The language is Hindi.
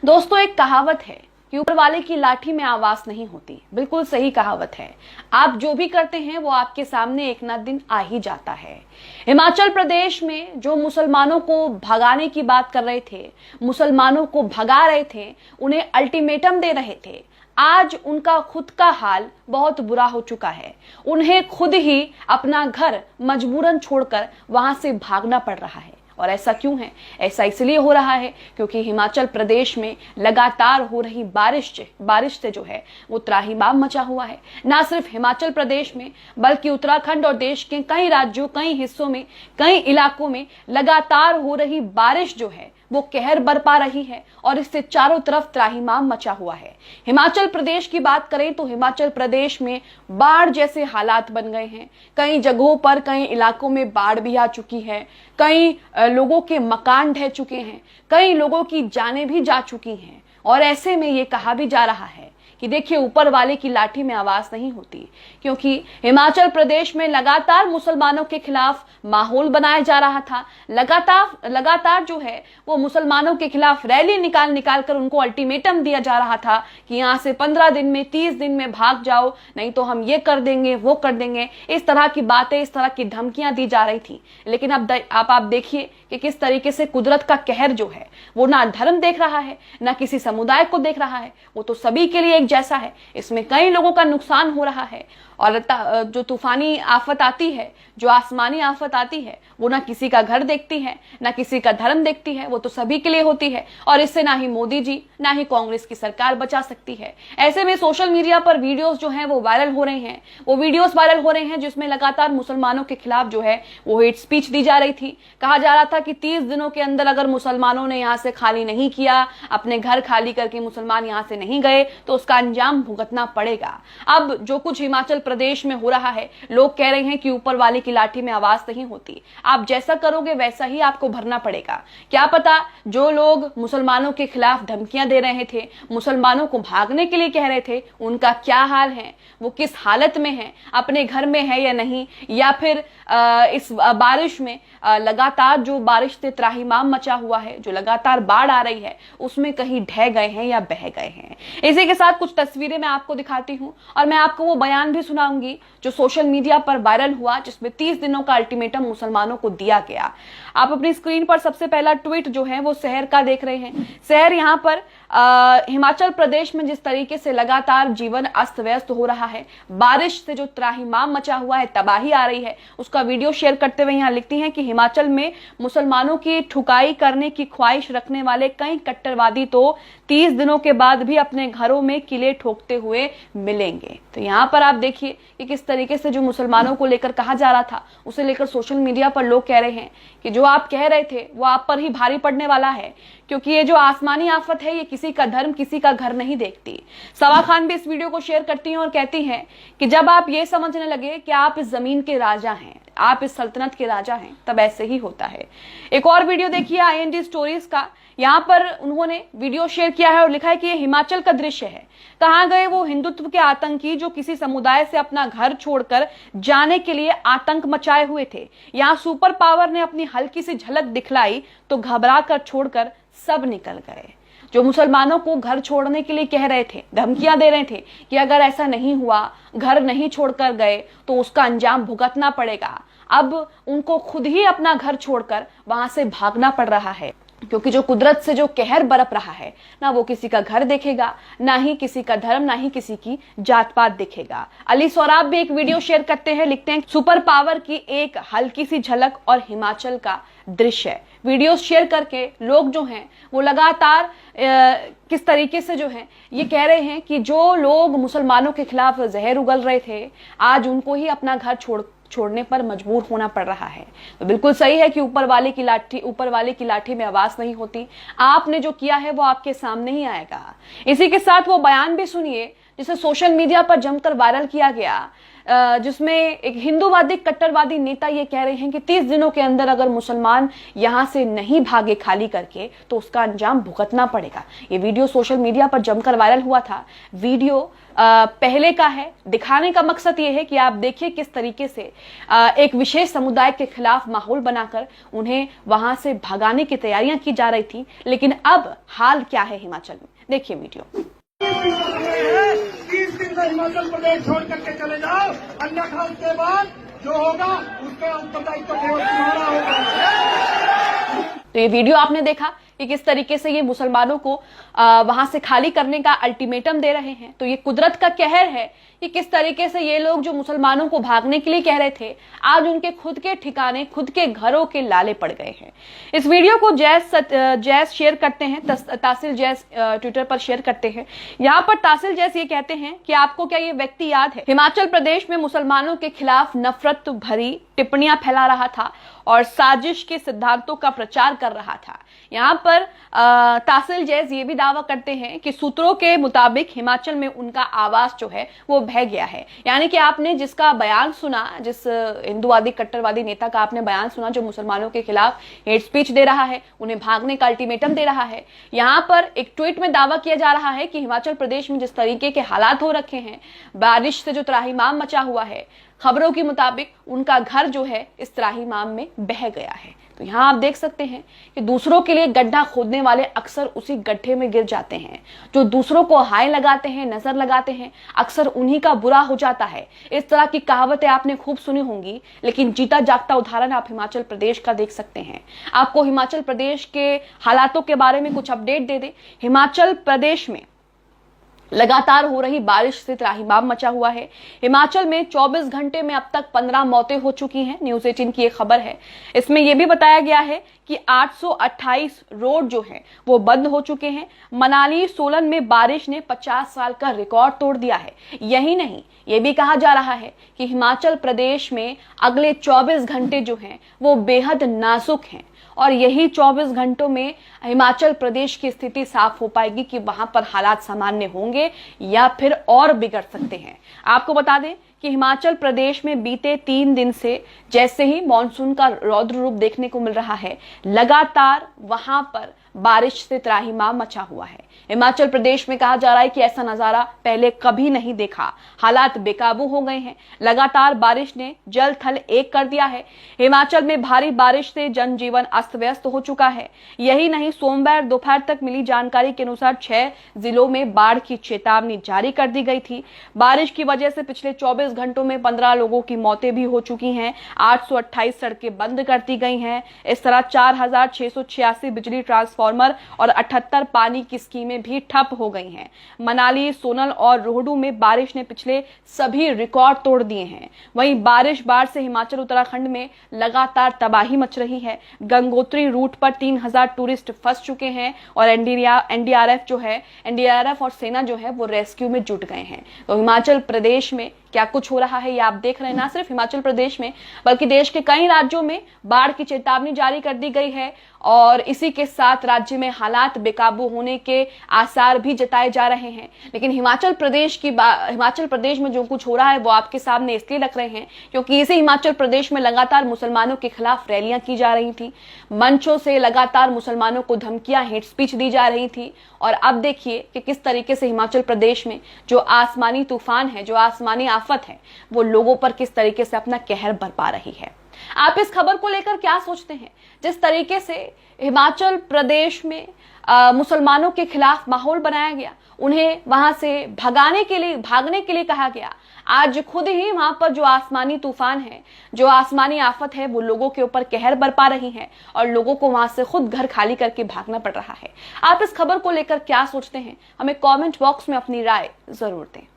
दोस्तों, एक कहावत है कि ऊपर वाले की लाठी में आवाज नहीं होती। बिल्कुल सही कहावत है। आप जो भी करते हैं वो आपके सामने एक ना दिन आ ही जाता है। हिमाचल प्रदेश में जो मुसलमानों को भगाने की बात कर रहे थे, मुसलमानों को भगा रहे थे, उन्हें अल्टीमेटम दे रहे थे, आज उनका खुद का हाल बहुत बुरा हो चुका है। उन्हें खुद ही अपना घर मजबूरन छोड़कर वहां से भागना पड़ रहा है। और ऐसा क्यों है? ऐसा इसलिए हो रहा है क्योंकि हिमाचल प्रदेश में लगातार हो रही बारिश से जो है वो त्राहिमाम मचा हुआ है। ना सिर्फ हिमाचल प्रदेश में बल्कि उत्तराखंड और देश के कई राज्यों, कई हिस्सों में, कई इलाकों में लगातार हो रही बारिश जो है वो कहर बरपा रही है और इससे चारों तरफ त्राहिमाम मचा हुआ है। हिमाचल प्रदेश की बात करें तो हिमाचल प्रदेश में बाढ़ जैसे हालात बन गए हैं। कई जगहों पर, कई इलाकों में बाढ़ भी आ चुकी है। कई लोगों के मकान ढह चुके हैं, कई लोगों की जानें भी जा चुकी हैं। और ऐसे में ये कहा भी जा रहा है कि देखिए, ऊपर वाले की लाठी में आवाज नहीं होती, क्योंकि हिमाचल प्रदेश में लगातार मुसलमानों के खिलाफ माहौल बनाया जा रहा था। लगातार जो है वो मुसलमानों के खिलाफ रैली निकाल कर उनको अल्टीमेटम दिया जा रहा था कि यहां से 15 दिन में, 30 दिन में भाग जाओ, नहीं तो हम ये कर देंगे, वो कर देंगे। इस तरह की बातें, इस तरह की धमकियां दी जा रही थी। लेकिन अब आप देखिए कि किस तरीके से कुदरत का कहर जो है वो ना धर्म देख रहा है, ना किसी समुदाय को देख रहा है, वो तो सभी के लिए एक जैसा है। इसमें कई लोगों का नुकसान हो रहा है। और जो तूफानी आफत आती है, जो आसमानी आफत आती है, वो ना किसी का घर देखती है, ना किसी का धर्म देखती है, वो तो सभी के लिए होती है। और इससे ना ही मोदी जी, ना ही कांग्रेस की सरकार बचा सकती है। ऐसे में सोशल मीडिया पर वीडियोस जो हैं वो वायरल हो रहे हैं। वो वीडियोस वायरल हो रहे हैं जिसमें लगातार मुसलमानों के खिलाफ जो है वो हेट स्पीच दी जा रही थी। कहा जा रहा था कि 30 दिनों के अंदर अगर मुसलमानों ने यहाँ से खाली नहीं किया, अपने घर खाली करके मुसलमान यहाँ से नहीं गए, तो उसका अंजाम भुगतना पड़ेगा। अब जो कुछ हिमाचल प्रदेश में हो रहा है, लोग कह रहे हैं कि ऊपर वाले की लाठी में आवाज नहीं होती, आप जैसा करोगे वैसा ही आपको भरना पड़ेगा। क्या पता जो लोग मुसलमानों के खिलाफ धमकियां दे रहे थे, मुसलमानों को भागने के लिए कह रहे थे, उनका क्या हाल है, वो किस हालत में है, अपने घर में है या नहीं, या फिर इस बारिश में लगातार जो बारिश से त्राहिमाम मचा हुआ है, जो लगातार बाढ़ आ रही है, उसमें कहीं ढह गए हैं या बह गए हैं। इसी के साथ कुछ तस्वीरें मैं आपको दिखाती हूं और मैं आपको वो बयान भी सुनाऊंगी जो सोशल मीडिया पर वायरल हुआ, जिसमें 30 दिनों का अल्टीमेटम मुसलमानों को दिया गया। आप अपनी स्क्रीन पर सबसे पहला ट्वीट जो है वो शहर का देख रहे हैं। शहर यहाँ पर हिमाचल प्रदेश में जिस तरीके से लगातार जीवन अस्त व्यस्त हो रहा है, बारिश से जो त्राहिमाम मचा हुआ है, तबाही आ रही है, उसका वीडियो शेयर करते हुए यहाँ लिखती हैं कि हिमाचल में मुसलमानों की ठुकाई करने की ख्वाहिश रखने वाले कई कट्टरवादी तो 30 दिनों के बाद भी अपने घरों में किले ठोकते हुए मिलेंगे। तो यहाँ पर आप देखिए कि किस तरीके से जो मुसलमानों को लेकर कहा जा रहा था, उसे लेकर सोशल मीडिया पर लोग कह रहे हैं कि जो आप कह रहे थे वो आप पर ही भारी पड़ने वाला है, क्योंकि ये जो आसमानी आफत है ये किसी का धर्म, किसी का घर नहीं देखती। सवा खान भी इस वीडियो को शेयर करती हैं और कहती हैं कि जब आप ये समझने लगे कि आप इस जमीन के राजा हैं, आप इस सल्तनत के राजा हैं, तब ऐसे ही होता है। एक और वीडियो देखिए IND स्टोरीज का। यहाँ पर उन्होंने वीडियो शेयर किया है और लिखा है कि ये हिमाचल का दृश्य है। कहाँ गए वो हिंदुत्व के आतंकी जो किसी समुदाय से अपना घर छोड़कर जाने के लिए आतंक मचाए हुए थे। यहाँ सुपर पावर ने अपनी हल्की सी झलक दिखलाई तो घबरा कर छोड़कर सब निकल गए। जो मुसलमानों को घर छोड़ने के लिए कह रहे थे, धमकियां दे रहे थे कि अगर ऐसा नहीं हुआ, घर नहीं छोड़कर गए तो उसका अंजाम भुगतना पड़ेगा, अब उनको खुद ही अपना घर छोड़कर वहां से भागना पड़ रहा है। क्योंकि जो कुदरत से जो कहर बरप रहा है, ना वो किसी का घर देखेगा, ना ही किसी का धर्म, ना ही किसी की जात पात दिखेगा। अली सौराब भी एक वीडियो शेयर करते हैं, लिखते हैं सुपर पावर की एक हल्की सी झलक और हिमाचल का दृश्य। वीडियो शेयर करके लोग जो हैं वो लगातार किस तरीके से जो है ये कह रहे हैं कि जो लोग मुसलमानों के खिलाफ जहर उगल रहे थे, आज उनको ही अपना घर छोड़ने पर मजबूर होना पड़ रहा है। तो बिल्कुल सही है कि ऊपर वाले की लाठी में आवाज नहीं होती। आपने जो किया है वो आपके सामने ही आएगा। इसी के साथ वो बयान भी सुनिए जिसे सोशल मीडिया पर जमकर वायरल किया गया, जिसमें एक हिंदूवादी कट्टरवादी नेता ये कह रहे हैं कि 30 दिनों के अंदर अगर मुसलमान यहां से नहीं भागे खाली करके तो उसका अंजाम भुगतना पड़ेगा। ये वीडियो सोशल मीडिया पर जमकर वायरल हुआ था। वीडियो पहले का है। दिखाने का मकसद ये है कि आप देखिए किस तरीके से एक विशेष समुदाय के खिलाफ माहौल बनाकर उन्हें वहां से भगाने की तैयारियां की जा रही थी। लेकिन अब हाल क्या है हिमाचल में, देखिए वीडियो। 30 दिन का हिमाचल प्रदेश छोड़ करके चले जाओ, अन्यथा उसके बाद जो होगा उसका उत्तरदायित्व केवल तुम्हारा होगा। तो ये वीडियो आपने देखा कि किस तरीके से ये मुसलमानों को वहां से खाली करने का अल्टीमेटम दे रहे हैं। तो ये कुदरत का कहर है कि किस तरीके से ये लोग जो मुसलमानों को भागने के लिए कह रहे थे, आज उनके खुद के ठिकाने, खुद के घरों के लाले पड़ गए हैं। इस वीडियो को जैस शेयर करते हैं, तासिल जैस ट्विटर पर शेयर करते हैं। यहाँ पर तासिल जैस ये कहते हैं कि आपको क्या ये व्यक्ति याद है, हिमाचल प्रदेश में मुसलमानों के खिलाफ नफरत भरी टिप्पणियां फैला रहा था और साजिश के सिद्धांतों का प्रचार कर रहा था। यहाँ पर तासिल जैस ये भी दावा करते हैं कि सूत्रों के मुताबिक हिमाचल में उनका आवाज जो है वो बह गया है। यानी कि आपने जिसका बयान सुना, जिस हिंदूवादी कट्टरवादी नेता का आपने बयान सुना जो मुसलमानों के खिलाफ हेट स्पीच दे रहा है, उन्हें भागने का अल्टीमेटम दे रहा है, यहाँ पर एक ट्वीट में दावा किया जा रहा है कि हिमाचल प्रदेश में जिस तरीके के हालात हो रखे हैं, बारिश से जो त्राहिमाम मचा हुआ है, खबरों के मुताबिक उनका घर जो है इस त्राहिमाम में बह गया है। तो यहाँ आप देख सकते हैं कि दूसरों के लिए गड्ढा खोदने वाले अक्सर उसी गड्ढे में गिर जाते हैं। जो दूसरों को हाय लगाते हैं, नजर लगाते हैं, अक्सर उन्हीं का बुरा हो जाता है। इस तरह की कहावतें आपने खूब सुनी होंगी, लेकिन जीता जागता उदाहरण आप हिमाचल प्रदेश का देख सकते हैं। आपको हिमाचल प्रदेश के हालातों के बारे में कुछ अपडेट दे दें। हिमाचल प्रदेश में लगातार हो रही बारिश से त्राहिमाम मचा हुआ है। हिमाचल में 24 घंटे में अब तक 15 मौतें हो चुकी हैं। न्यूज़ 18 की एक खबर है। इसमें यह भी बताया गया है कि 828 रोड जो हैं वो बंद हो चुके हैं। मनाली सोलन में बारिश ने 50 साल का रिकॉर्ड तोड़ दिया है। यही नहीं, ये भी कहा जा रहा है कि हिमाचल प्रदेश में अगले 24 घंटे जो हैं वो बेहद नाजुक हैं और यही 24 घंटों में हिमाचल प्रदेश की स्थिति साफ हो पाएगी कि वहां पर हालात सामान्य होंगे या फिर और बिगड़ सकते हैं। आपको बता दें कि हिमाचल प्रदेश में बीते 3 दिन से जैसे ही मानसून का रौद्र रूप देखने को मिल रहा है, लगातार वहां पर बारिश से त्राहिमाम मचा हुआ है। हिमाचल प्रदेश में कहा जा रहा है कि ऐसा नजारा पहले कभी नहीं देखा। हालात बेकाबू हो गए हैं। लगातार बारिश ने जल थल एक कर दिया है। हिमाचल में भारी बारिश से जनजीवन अस्त व्यस्त हो चुका है। यही नहीं, सोमवार दोपहर तक मिली जानकारी के अनुसार 6 जिलों में बाढ़ की चेतावनी जारी कर दी गई थी। बारिश की वजह से पिछले 24 घंटों में 15 लोगों की मौतें भी हो चुकी हैं। 828 सड़कें बंद कर दी गई हैं। इस तरह 4686 बिजली ट्रांसफार्मर और 78 पानी की स्कीमें भी ठप हो गई हैं। मनाली, सोलन और रोहडू में बारिश ने पिछले सभी रिकॉर्ड तोड़ दिए हैं। वहीं बाढ़ से हिमाचल उत्तराखंड में लगातार तबाही मच रही है। गंगोत्री रूट पर 3000 टूरिस्ट फंस चुके हैं और एनडीआरएफ और सेना जो है वो रेस्क्यू में जुट गए हैं। तो हिमाचल प्रदेश में क्या कुछ हो रहा है ये आप देख रहे हैं। ना सिर्फ हिमाचल प्रदेश में बल्कि देश के कई राज्यों में बाढ़ की चेतावनी जारी कर दी गई है और इसी के साथ राज्य में हालात बेकाबू होने के आसार भी जताए जा रहे हैं। लेकिन हिमाचल प्रदेश में जो कुछ हो रहा है वो आपके सामने इसलिए रख रहे हैं क्योंकि इसी हिमाचल प्रदेश में लगातार मुसलमानों के खिलाफ रैलियां की जा रही थी। मंचों से लगातार मुसलमानों को धमकियां, हेट स्पीच दी जा रही थी। और अब देखिए कि किस तरीके से हिमाचल प्रदेश में जो आसमानी तूफान है, जो आसमानी आफत है, वो लोगों पर किस तरीके से अपना कहर बरपा रही है। आप इस खबर को लेकर क्या सोचते हैं? जिस तरीके से हिमाचल प्रदेश में मुसलमानों के खिलाफ माहौल बनाया गया, उन्हें वहां से भागने के लिए कहा गया, आज खुद ही वहां पर जो आसमानी तूफान है, जो आसमानी आफत है, वो लोगों के ऊपर कहर बरपा रही है और लोगों को वहां से खुद घर खाली करके भागना पड़ रहा है। आप इस खबर को लेकर क्या सोचते हैं? हमें कमेंट बॉक्स में अपनी राय जरूर दें।